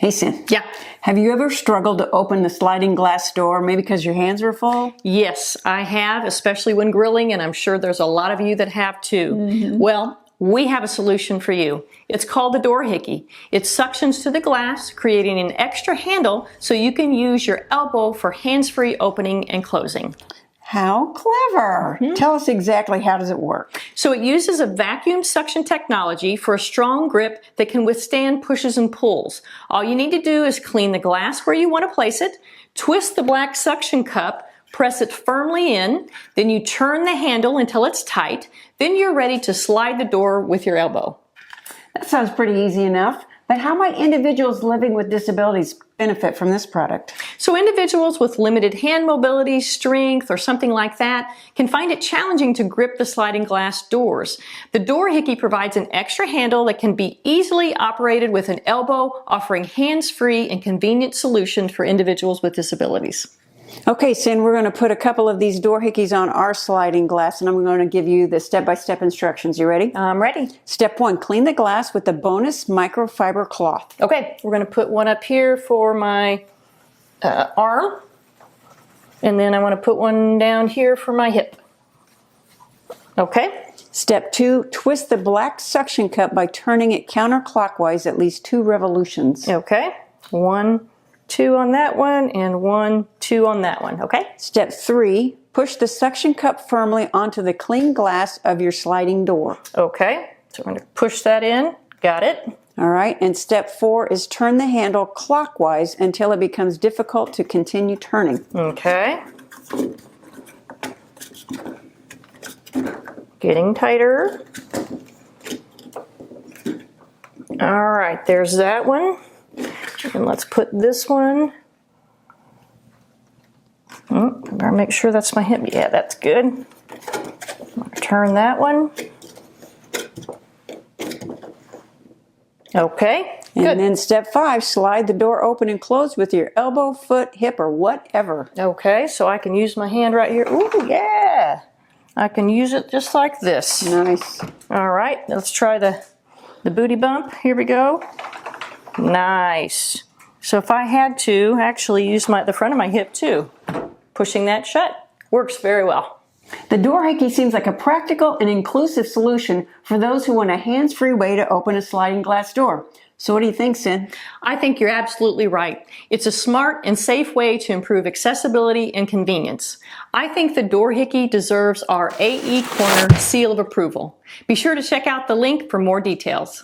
Hey, Sin. Yeah. Have you ever struggled to open the sliding glass door, maybe because your hands were full? Yes, I have, especially when grilling, and I'm sure there's a lot of you that have too. Well, we have a solution for you. It's called the DoorHickey. It suctions to the glass, creating an extra handle so you can use your elbow for hands-free opening and closing. How clever! Tell us exactly how does it work? So it uses a vacuum suction technology for a strong grip that can withstand pushes and pulls. All you need to do is clean the glass where you want to place it, twist the black suction cup, press it firmly in, then you turn the handle until it's tight, then you're ready to slide the door with your elbow. That sounds pretty easy enough, but how might individuals living with disabilities benefit from this product? So individuals with limited hand mobility, strength, or something like that can find it challenging to grip the sliding glass doors. The DoorHickey provides an extra handle that can be easily operated with an elbow, offering hands-free and convenient solutions for individuals with disabilities. Okay, Sin, we're going to put a couple of these DoorHickeys on our sliding glass, and I'm going to give you the step-by-step instructions. You ready? I'm ready. Step 1, clean the glass with the bonus microfiber cloth. Okay, we're going to put one up here for my arm, and then I want to put one down here for my hip. Okay. Step 2, twist the black suction cup by turning it counterclockwise at least 2 revolutions. Okay. 1, 2 on that one, and 1, 2 on that one. Okay. Step 3, push the suction cup firmly onto the clean glass of your sliding door. Okay. So we're going to push that in. Got it. All right, and step 4 is turn the handle clockwise until it becomes difficult to continue turning. Okay. Getting tighter. All right, there's that one. And let's put this one. Better make sure that's my hip. Yeah, that's good. Turn that one. Okay, good. And then step 5, slide the door open and close with your elbow, foot, hip, or whatever. Okay, so I can use my hand right here. Ooh, yeah. I can use it just like this. Nice. All right, let's try the booty bump. Here we go. Nice. So if I had to actually use the front of my hip too, pushing that shut works very well. The DoorHickey seems like a practical and inclusive solution for those who want a hands-free way to open a sliding glass door. So what do you think, Sin? I think you're absolutely right. It's a smart and safe way to improve accessibility and convenience. I think the DoorHickey deserves our AE Corner seal of approval. Be sure to check out the link for more details.